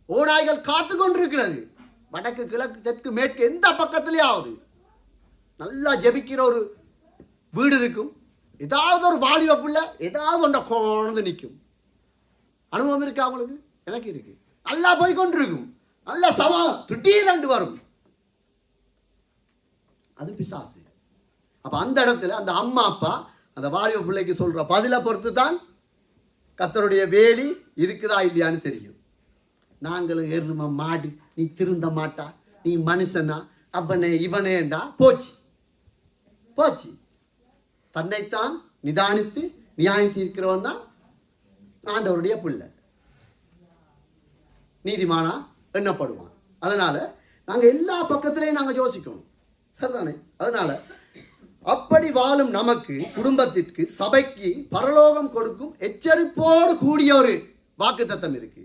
ஓநாய்கள் காத்து கொண்டிருக்கிறது. வடக்கு கிழக்கு தெற்கு மேற்கு எந்த பக்கத்திலேயாவது நல்லா ஜெபிக்கிற ஒரு வீடு இருக்கும். ஏதாவது ஒரு வாலிப பிள்ளை ஏதாவது ஒன்றை கொண்டு நிற்கும். அனுபவம் இருக்கு அவங்களுக்கு? எனக்கு இருக்கு. நல்லா போய் கொண்டிருக்கும். நல்ல சவால் திடீரென்று வரும். அது பிசாசு. அப்ப அந்த இடத்துல அந்த அம்மா அப்பா அந்த வாலிப பிள்ளைக்கு சொல்ற பதிலை பொறுத்து தான் கர்த்தருடைய வேலி இருக்குதா இல்லையான்னு தெரியும். நாங்களும் எரும மாடு, நீ திருந்த மாட்டா, நீ மனுஷனா, அவனே இவனேண்டா போச்சு போச்சு. தன்னைத்தான் நிதானித்து நியாயம் தீர்க்கிறவன் தான் ஆண்டவருடைய பிள்ளை, நீதிமானா எண்ணப்படுவான். அதனால நாங்க எல்லா பக்கத்திலையும் நாங்க யோசிக்கணும், சரிதானே? அதனால அப்படி வாழும் நமக்கு, குடும்பத்திற்கு, சபைக்கு பரலோகம் கொடுக்கும் எச்சரிப்போடு கூடிய ஒரு வாக்குத்தத்தம் இருக்கு.